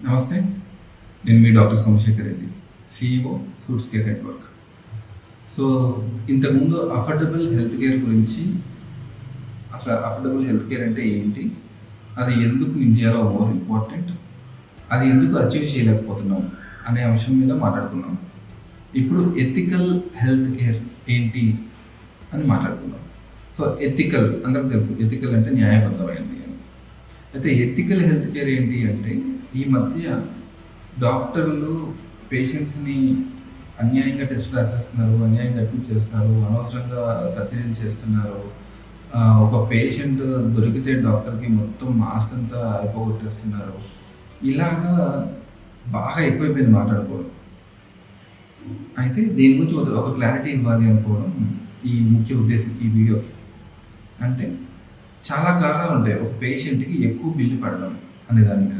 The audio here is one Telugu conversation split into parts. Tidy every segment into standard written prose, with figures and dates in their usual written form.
నమస్తే. నేను మీ doctor Somashekar Reddy, CEO suits care network. So ఇంతకుముందు అఫోర్డబుల్ హెల్త్ కేర్ గురించి, అసలు అఫోర్డబుల్ హెల్త్ కేర్ అంటే ఏంటి, అది ఎందుకు ఇండియాలో మోర్ ఇంపార్టెంట్, అది ఎందుకు అచీవ్ చేయలేకపోతున్నాం అనే అంశం మీద మాట్లాడుకున్నాం. ఇప్పుడు ఎథికల్ హెల్త్ కేర్ ఏంటి అని మాట్లాడుకున్నాం. సో ఎథికల్ అందరికీ తెలుసు, ఎథికల్ అంటే న్యాయబద్ధమైనది అని. అయితే ఎథికల్ హెల్త్ కేర్ ఏంటి అంటే, ఈ మధ్య డాక్టర్లు పేషెంట్స్ని అన్యాయంగా టెస్ట్ రాసేస్తున్నారు, అన్యాయంగా అడ్మిట్ చేస్తున్నారు, అనవసరంగా సర్జరీలు చేస్తున్నారు. ఒక పేషెంట్ దొరికితే డాక్టర్కి మొత్తం ఆస్తంతా అయిపోగొట్టేస్తున్నారు. ఇలాగా బాగా ఎక్కువైపోయింది మాట్లాడుకోవడం. అయితే దీని గురించి ఒక క్లారిటీ ఇవ్వాలి అనుకోవడం ఈ ముఖ్య ఉద్దేశం ఈ వీడియోకి. అంటే చాలా కారణాలు ఉంటాయి ఒక పేషెంట్కి ఎక్కువ బిల్లు పడడం అనే దాని మీద.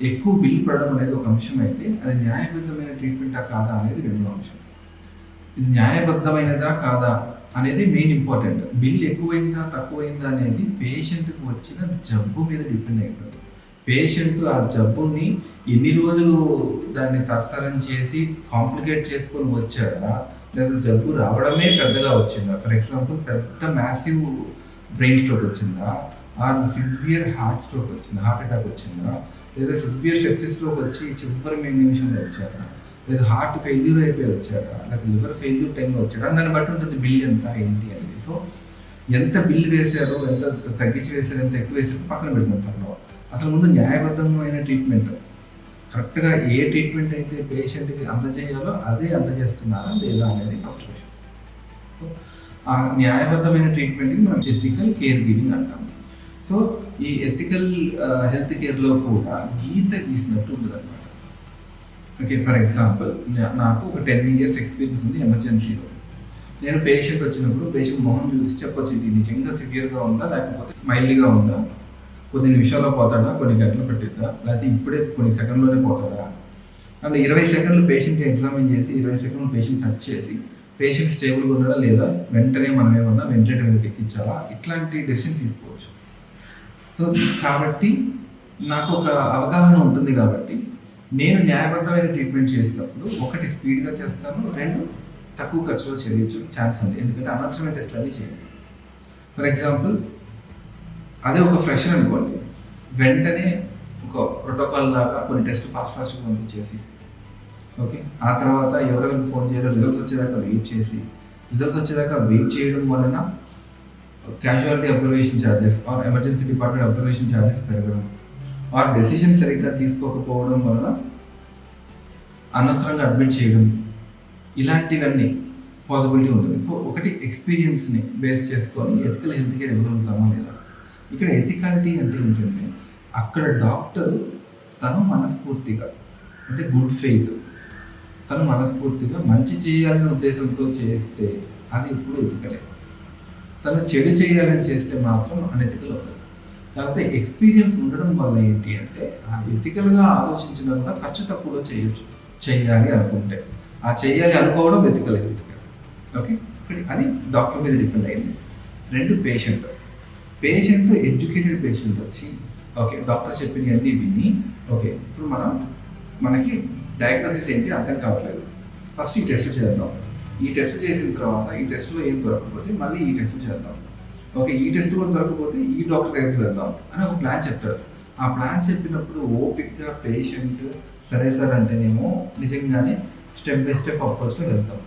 ఎక్కువ బిల్లు పడడం అనేది ఒక అంశం అయితే, అది న్యాయబద్ధమైన ట్రీట్మెంటా కాదా అనేది రెండో అంశం. ఇది న్యాయబద్ధమైనదా కాదా అనేది మెయిన్ ఇంపార్టెంట్. బిల్ ఎక్కువైందా తక్కువైందా అనేది పేషెంట్కి వచ్చిన జబ్బు మీద డిపెండ్ అయి ఉంటుంది. పేషెంట్ ఆ జబ్బుని ఎన్ని రోజులు దాన్ని తర్సరం చేసి కాంప్లికేట్ చేసుకొని వచ్చాడా, లేదా జబ్బు రావడమే పెద్దగా వచ్చిందా. ఫర్ ఎగ్జాంపుల్ పెద్ద మ్యాసివ్ బ్రెయిన్ స్ట్రోక్ వచ్చిందా, ఆర్ సివియర్ హార్ట్ స్ట్రోక్ వచ్చిందా, హార్ట్ అటాక్ వచ్చిందా, లేదా సివియర్ సెప్సిస్ స్ట్రోక్ వచ్చి చివరి నిమిషంలో వచ్చారా, లేదా హార్ట్ ఫెయిల్యూర్ అయిపోయి వచ్చారా, లేదా లివర్ ఫెయిల్యూర్ టైంలో వచ్చారా, దాన్ని బట్టి ఉంటుంది బిల్ ఎంత ఏంటి అనేది. సో ఎంత బిల్లు వేశారో, ఎంత తగ్గించి వేశారో, ఎంత ఎక్కువ వేసారో పక్కన పెడతాం ఫర్లో. అసలు ముందు న్యాయబద్ధమైన ట్రీట్మెంట్, కరెక్ట్గా ఏ ట్రీట్మెంట్ అయితే పేషెంట్కి అందజేయాలో అదే అందజేస్తున్నారా లేదా అనేది ఫస్ట్ క్వశ్చన్. సో ఆ న్యాయబద్ధమైన ట్రీట్మెంట్కి మనం ఎథికల్ కేర్ గివింగ్ అంటాం. సో ఈ ఎథికల్ హెల్త్ కేర్లో కూడా గీత గీసినట్టు ఉంటుంది అనమాట. ఓకే, ఫర్ ఎగ్జాంపుల్ నాకు ఒక 10 years ఎక్స్పీరియన్స్ ఉంది ఎమర్జెన్సీలో. నేను పేషెంట్ వచ్చినప్పుడు పేషెంట్ మొహం చూసి చెప్పొచ్చు, ఇది నిజంగా సివియర్గా ఉందా, లేకపోతే స్మైలీగా ఉందా, కొన్ని నిమిషాల్లో పోతాడా, కొన్ని గంటలు పెట్టిద్దా, లేకపోతే ఇప్పుడే కొన్ని సెకండ్లోనే పోతాడా. అండ్ 20 seconds పేషెంట్ ఎగ్జామిన్ చేసి 20 seconds పేషెంట్ టచ్ చేసి పేషెంట్ స్టేబుల్గా ఉన్నాడా లేదా, వెంటనే మనం ఏమన్నా వెంటిలేటర్ మీదకి ఎక్కించాలా, ఇట్లాంటి డెసిషన్ తీసుకోవచ్చు. సో కాబట్టి నాకు ఒక అవగాహన ఉంటుంది. కాబట్టి నేను న్యాయబద్ధమైన ట్రీట్మెంట్ చేసినప్పుడు ఒకటి స్పీడ్గా చేస్తాను, రెండు తక్కువ ఖర్చులో చేయొచ్చు ఛాన్స్ ఉంది. ఎందుకంటే అనవసరమైన టెస్ట్లు అన్నీ చేయండి. ఫర్ ఎగ్జాంపుల్ అదే ఒక ఫ్రెషర్ అనుకోండి, వెంటనే ఒక ప్రోటోకాల్ లాగా కొన్ని టెస్ట్ ఫాస్ట్గా పంపించేసి, ఓకే, ఆ తర్వాత ఎవరెవరికి ఫోన్ చేయాలో రిజల్ట్స్ వచ్చేదాకా వెయిట్ చేయడం వలన casualty observation charges or emergency department observation charges పెరగడం, ఆర్ డెసిషన్ సరిగ్గా తీసుకోకపోవడం వలన అనవసరంగా అడ్మిట్ చేయడం, ఇలాంటివన్నీ పాసిబిలిటీ ఉంటుంది. సో ఒకటి ఎక్స్పీరియన్స్ని బేస్ చేసుకొని ఎథికల్ హెల్త్ కేర్ ఇవ్వగలుగుతామా లేదా. ఇక్కడ ఎథికాలిటీ అంటే ఏంటంటే, అక్కడ డాక్టరు తను మనస్ఫూర్తిగా, అంటే గుడ్ ఫెయిత్, తను మనస్ఫూర్తిగా మంచి చేయాలనే ఉద్దేశంతో చేస్తే అది ఇప్పుడు ఎథికలే. తను చెడు చేయాలని చేస్తే మాత్రం అనెథికల్ అవుతుంది. కాకపోతే ఎక్స్పీరియన్స్ ఉండడం వల్ల ఏంటి అంటే, ఆ ఎథికల్గా ఆలోచించడం కూడా ఖర్చు తక్కువలో చేయాలి అనుకుంటే, ఆ చేయాలి అనుకోవడం ఎథికల్ హెల్త్ కేర్. ఓకే, ఒకటి అది డాక్టర్ మీద డిపెండ్ అయింది. రెండు పేషెంట్ ఎడ్యుకేటెడ్ పేషెంట్ వచ్చి, ఓకే, డాక్టర్ చెప్పినవన్నీ విని, ఓకే, ఇప్పుడు మనకి డయాగ్నోసిస్ ఏంటి అర్థం కావట్లేదు, ఫస్ట్ ఈ టెస్ట్ చేద్దాం, ఈ టెస్ట్ చేసిన తర్వాత ఈ టెస్ట్లో ఏం దొరకకపోతే మళ్ళీ ఈ టెస్ట్ చేద్దాం, ఓకే, ఈ టెస్ట్ కూడా దొరకకపోతే ఈ డాక్టర్ దగ్గరికి వెళ్దాం అని ఒక ప్లాన్ చెప్తాడు. ఆ ప్లాన్ చెప్పినప్పుడు ఓపిక్గా పేషెంట్ సరే సార్ అంటేనేమో నిజంగానే స్టెప్ బై స్టెప్ అప్రోచ్గా వెళ్తాం.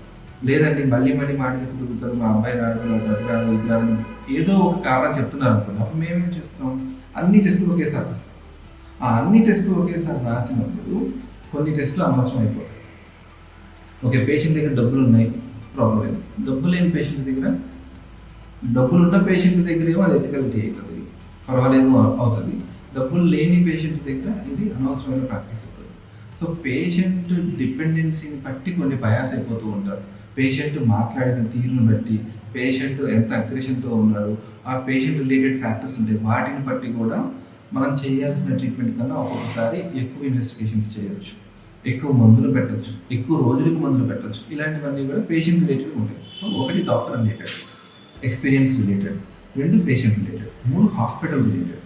లేదండి మళ్ళీ మాట చెప్పి తిరుగుతారు, మా అబ్బాయి రాడు, అది రాదు, ఇది రాదు, ఏదో ఒక కారణం చెప్తున్నారు అనుకోండి. అప్పుడు మేమేం చేస్తాం, అన్ని టెస్టులు ఒకేసారి రాస్తాం. ఆ అన్ని టెస్టులు ఒకేసారి రాసినప్పుడు కొన్ని టెస్టులు అనవసరం అయిపోతాయి. ఓకే, పేషెంట్ దగ్గర డబ్బులు ఉన్నాయి, ప్రాబ్లం లేదు. డబ్బు లేని పేషెంట్ దగ్గర, డబ్బులు ఉన్న పేషెంట్ దగ్గర ఏమో అది ఎథికలిటీ అవుతుంది, పర్వాలేదు అవుతుంది. డబ్బులు లేని పేషెంట్ దగ్గర ఇది అనవసరమైన ప్రాక్టీస్ అవుతుంది. సో పేషెంట్ డిపెండెన్సీని బట్టి కొన్ని బయాస్ అయిపోతూ ఉంటారు. పేషెంట్ మాట్లాడిన తీరును బట్టి, పేషెంట్ ఎంత అగ్రెషన్తో ఉన్నాడు, ఆ పేషెంట్ రిలేటెడ్ ఫ్యాక్టర్స్ ఉంటాయి. వాటిని బట్టి కూడా మనం చేయాల్సిన ట్రీట్మెంట్ కన్నా ఒక్కొక్కసారి ఎక్కువ ఇన్వెస్టిగేషన్స్ చేయొచ్చు, ఎక్కువ మందులు పెట్టచ్చు, ఎక్కువ రోజులకు మందులు పెట్టచ్చు. ఇలాంటివన్నీ కూడా పేషెంట్ రిలేటెడ్ ఉంటాయి. సో ఒకటి డాక్టర్ రిలేటెడ్, ఎక్స్పీరియన్స్ రిలేటెడ్, రెండు పేషెంట్ రిలేటెడ్, మూడు హాస్పిటల్ రిలేటెడ్.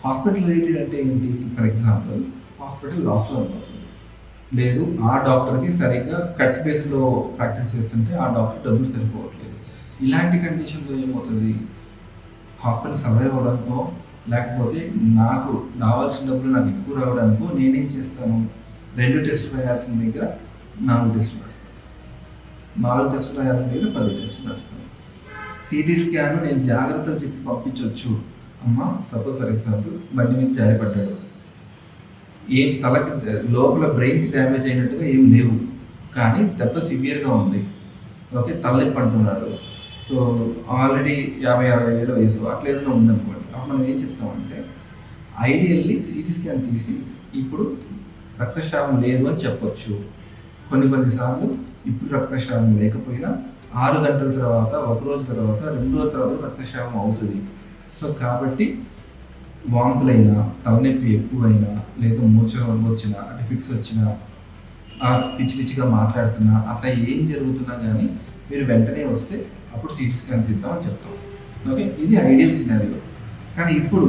హాస్పిటల్ రిలేటెడ్ అంటే ఏంటి, ఫర్ ఎగ్జాంపుల్ హాస్పిటల్ లాస్లో అయిపోతుంది. లేదు ఆ డాక్టర్కి సరిగ్గా కట్స్ బేస్లో ప్రాక్టీస్ చేస్తుంటే ఆ డాక్టర్ డబ్బులు సరిపోవట్లేదు. ఇలాంటి కండిషన్లో ఏమవుతుంది, హాస్పిటల్ సర్వైవ్ అవ్వడానికో లేకపోతే నాకు రావాల్సిన డబ్బులు నాకు ఎక్కువ రావడానికో నేనేం చేస్తాను, 2 టెస్టులు రాయాల్సిన దగ్గర 4 టెస్టులు రాస్తాను, 4 టెస్టులు రాయాల్సిన దగ్గర 10 టెస్టులు రాస్తాను. సిటీ స్కాన్ నేను జాగ్రత్తలు చెప్పి పంపించవచ్చు. అమ్మ సపోజ్ ఫర్ ఎగ్జాంపుల్ బండి మీద జారిపడ్డాడు, ఏం తలకి లోపల బ్రెయిన్కి డ్యామేజ్ అయినట్టుగా ఏం లేవు, కానీ దెబ్బ సివియర్గా ఉంది. ఓకే, తలనొప్పి అంటున్నాడు. సో ఆల్రెడీ 50-60 ఏళ్ళ వయసు అట్లా ఏదైనా ఉందనుకోండి, అప్పుడు మనం ఏం చెప్తామంటే ఐడియల్లీ సిటీ స్కాన్ తీసి ఇప్పుడు రక్తస్రావం లేదు అని చెప్పొచ్చు. కొన్నిసార్లు ఇప్పుడు రక్తస్రావం లేకపోయినా 6 గంటల తర్వాత, 1 రోజు తర్వాత, 2 రోజుల తర్వాత రక్తస్రావం అవుతుంది. సో కాబట్టి వాంతులైనా, తలనొప్పి ఎక్కువైనా, లేదా మూర్ఛ వచ్చినా, అంటే ఫిట్స్ వచ్చినా, పిచ్చి పిచ్చిగా మాట్లాడుతున్నా, అట్లా ఏం జరుగుతున్నా కానీ మీరు వెంటనే వస్తే అప్పుడు సిటీ స్కాన్ తీద్దామని చెప్తాం. ఓకే, ఇది ఐడియల్ సినారియో. కానీ ఇప్పుడు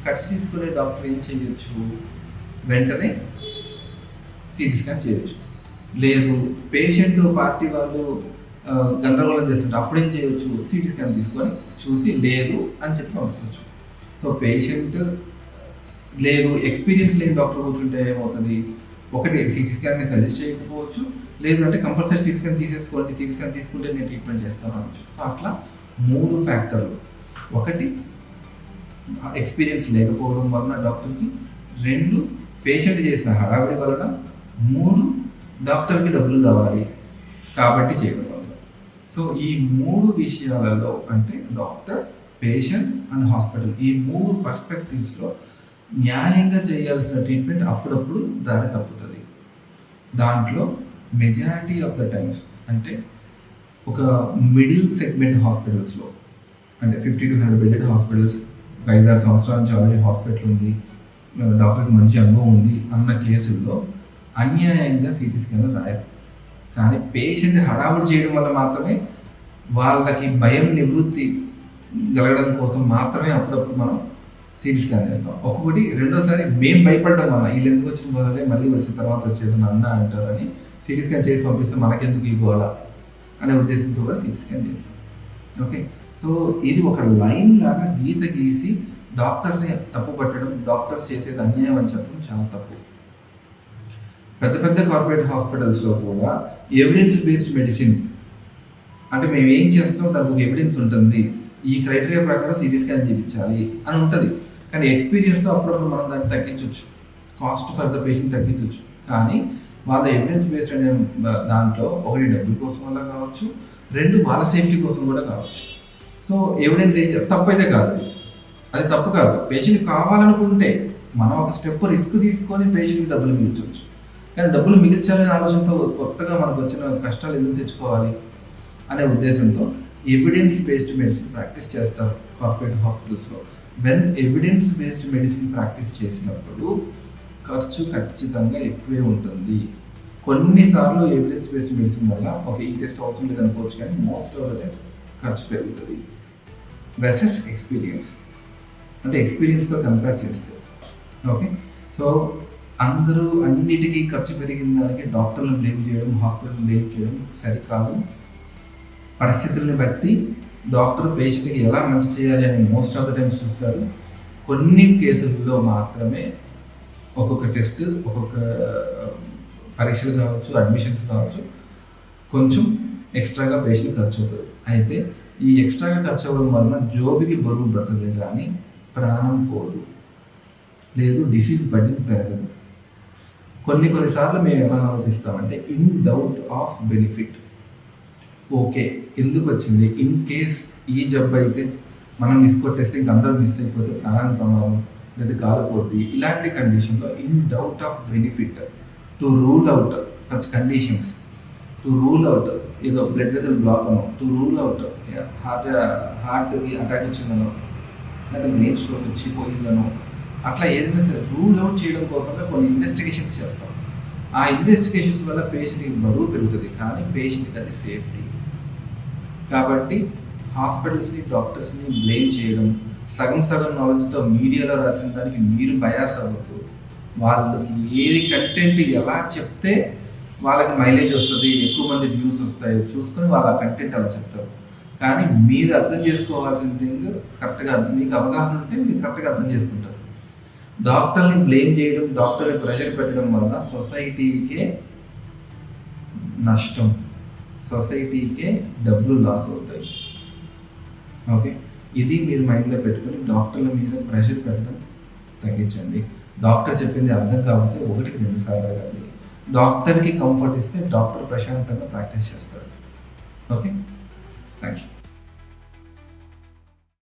కట్స్ తీసుకునే డాక్టర్ ఏం చేయొచ్చు, వెంటనే సిటీ స్కాన్ చేయొచ్చు. లేదు పేషెంట్ పార్టీ వాళ్ళు గందరగోళం చేస్తుంటే అప్పుడేం చేయొచ్చు, సిటీ స్కాన్ తీసుకొని చూసి లేదు అని చెప్పి పంపించవచ్చు. సో పేషెంట్ లేదు ఎక్స్పీరియన్స్ లేని డాక్టర్ కూర్చుంటే ఏమవుతుంది, ఒకటి సిటీ స్కాన్ని సజెస్ట్ చేయకపోవచ్చు, లేదు అంటే కంపల్సరీ సిటీ స్కాన్ తీసేసుకోండి, సిటీ స్కాన్ తీసుకుంటే నేను ట్రీట్మెంట్ చేస్తాను అనొచ్చు. సో అట్లా 3 ఫ్యాక్టర్లు, ఒకటి ఎక్స్పీరియన్స్ లేకపోవడం వలన డాక్టర్కి, 2 పేషెంట్ చేసిన హడావిడి వలన, 3 డాక్టర్కి డబ్బులు కావాలి కాబట్టి చేయడం వల్ల. సో ఈ 3 విషయాలలో అంటే డాక్టర్, పేషెంట్ అండ్ హాస్పిటల్, ఈ 3 పర్స్పెక్టివ్స్లో న్యాయంగా చేయాల్సిన ట్రీట్మెంట్ అప్పుడప్పుడు దారి తప్పుతుంది. దాంట్లో మెజారిటీ ఆఫ్ ద టైమ్స్ అంటే ఒక మిడిల్ సెగ్మెంట్ హాస్పిటల్స్లో, అంటే 50 to 100 బెడెడ్ హాస్పిటల్స్, 5-6 సంవత్సరాల నుంచి ఆల్రెడీ హాస్పిటల్ ఉంది, డాక్టర్కి మంచి అనుభవం ఉంది అన్న కేసుల్లో అన్యాయంగా సిటీ స్కాన్లు రాయరు. కానీ పేషెంట్ హడావుడి చేయడం వల్ల మాత్రమే, వాళ్ళకి భయం నివృత్తి కలగడం కోసం మాత్రమే అప్పుడప్పుడు మనం సిటీ స్కాన్ చేస్తాం. ఒక్కొక్కటి రెండోసారి మేము భయపడ్డం వల్ల, వీళ్ళు ఎందుకు వచ్చిన వల్లే మళ్ళీ వచ్చిన తర్వాత వచ్చేది అన్న అంటారని సిటీ స్కాన్ చేసి పంపిస్తే మనకెందుకు ఇవ్వాలా అనే ఉద్దేశంతో కూడా సిటీ స్కాన్ చేస్తాం. ఓకే, సో ఇది ఒక లైన్ లాగా గీత గీసి డాక్టర్స్ని తప్పు పట్టడం, డాక్టర్స్ చేసేది అన్యాయం అని చెప్పడం చాలా తప్పు. పెద్ద పెద్ద కార్పొరేట్ హాస్పిటల్స్లో కూడా ఎవిడెన్స్ బేస్డ్ మెడిసిన్ అంటే మేము ఏం చేస్తాం దానికి ఒక ఎవిడెన్స్ ఉంటుంది, ఈ క్రైటీరియా ప్రకారం సిటీ స్కాన్ చేయించాలి అని ఉంటుంది. కానీ ఎక్స్పీరియన్స్తో అప్పుడప్పుడు మనం దాన్ని తగ్గించవచ్చు, కాస్ట్ ఫర్ ద పేషెంట్ తగ్గించవచ్చు. కానీ వాళ్ళ ఎవిడెన్స్ బేస్డ్ అనే దాంట్లో ఒకటి డబ్బుల కోసం వల్ల కావచ్చు, 2 వాళ్ళ సేఫ్టీ కోసం కూడా కావచ్చు. సో ఎవిడెన్స్ తప్పు అయితే కాదు, అది తప్పు కాదు. పేషెంట్ కావాలనుకుంటే మనం ఒక స్టెప్ రిస్క్ తీసుకొని పేషెంట్కి డబ్బులు మిగిల్చవచ్చు. కానీ డబ్బులు మిగిల్చాలనే ఆలోచనతో కొత్తగా మనకు వచ్చిన కష్టాలు ఎందుకు తెచ్చుకోవాలి అనే ఉద్దేశంతో ఎవిడెన్స్ బేస్డ్ మెడిసిన్ ప్రాక్టీస్ చేస్తారు కార్పొరేట్ హాస్పిటల్స్లో. When evidence based medicine practice చేసినప్పుడు ఖర్చు ఖచ్చితంగా ఎక్కువే ఉంటుంది. కొన్నిసార్లు ఎవిడెన్స్ బేస్డ్ మెడిసిన్ వల్ల ఈ టెస్ట్ అవసరం లేదనుకోవచ్చు, కానీ మోస్ట్ ఆఫ్ ద టైమ్స్ ఖర్చు పెరుగుతుంది. వెసెస్ ఎక్స్పీరియన్స్ అంటే ఎక్స్పీరియన్స్తో కంపేర్ చేస్తే. ఓకే, సో అందరూ అన్నిటికీ ఖర్చు పెరిగిన దానికి డాక్టర్లను బ్లేమ్ చేయడం, హాస్పిటల్ని బ్లేమ్ చేయడం సరికాదు. పరిస్థితుల్ని బట్టి డాక్టర్ పేషెంట్కి ఎలా మంచి చేయాలి అని మోస్ట్ ఆఫ్ ద టైమ్స్ చూస్తారు. కొన్ని కేసుల్లో మాత్రమే ఒక్కొక్క టెస్ట్, ఒక్కొక్క పరీక్షలు కావచ్చు, అడ్మిషన్స్ కావచ్చు, కొంచెం ఎక్స్ట్రాగా పేషెంట్ ఖర్చు అవుతుంది. అయితే ఈ ఎక్స్ట్రాగా ఖర్చు అవ్వడం వలన జోబికి బరువు పడుతుంది కానీ ప్రాణం పోదు, లేదు డిసీజ్ బర్డెన్ పెరగదు. కొన్నిసార్లు మేము ఎలా ఆలోచిస్తామంటే in doubt of benefit. Okay, ఎందుకు వచ్చింది, ఇన్ కేస్ ఈ జబ్బు అయితే మనం మిస్ కొట్టేస్తే ఇంక అందరూ మిస్ అయిపోతే ప్రాణానికి ప్రమాదం లేదా కాలిపోద్ది. ఇలాంటి కండిషన్లో in doubt of benefit to rule out such conditions, to rule out ఏదో బ్లడ్ వెసల్ బ్లాక్ అనో, టు రూల్ అవుట్ హార్ట్కి అటాక్ వచ్చిందనో, లేదా బ్రెయిన్ స్ట్రోక్ వచ్చి పోయిందనో, అట్లా ఏదైనా సరే రూల్ అవుట్ చేయడం కోసంగా కొన్ని ఇన్వెస్టిగేషన్స్ చేస్తాం. ఆ ఇన్వెస్టిగేషన్స్ వల్ల పేషెంట్కి బరువు పెరుగుతుంది, కానీ పేషెంట్కి అది సేఫ్టీ. కాబట్టి హాస్పిటల్స్ని, డాక్టర్స్ని బ్లేమ్ చేయడం, సగం నాలెడ్జ్తో మీడియాలో రాసిన దానికి మీరు బయాస్ అవ్వద్దు. వాళ్ళకి ఏది కంటెంట్ ఎలా చెప్తే వాళ్ళకి మైలేజ్ వస్తుంది, ఎక్కువ మంది వ్యూస్ వస్తాయి చూసుకొని వాళ్ళ కంటెంట్ అలా చెప్తారు. కానీ మీరు అర్థం చేసుకోవాల్సిన థింగ్ కరెక్ట్గా మీకు అవగాహన ఉంటే మీరు కరెక్ట్గా అర్థం చేసుకుంటారు. డాక్టర్ని బ్లేమ్ చేయడం, డాక్టర్ని ప్రెషర్ పెట్టడం వల్ల సొసైటీకే నష్టం, సొసైటీకే డబ్బులు లాస్ అవుతాయి. ఓకే, ఇది మీరు మైండ్లో పెట్టుకొని డాక్టర్ల మీద ప్రెషర్ పెట్టడం తగ్గించండి. డాక్టర్ చెప్పింది అర్థం కాబట్టి 1-2 సార్లు అడగండి. డాక్టర్కి కంఫర్ట్ ఇస్తే డాక్టర్ ప్రశాంతంగా ప్రాక్టీస్ చేస్తాడు. Okay, thank you.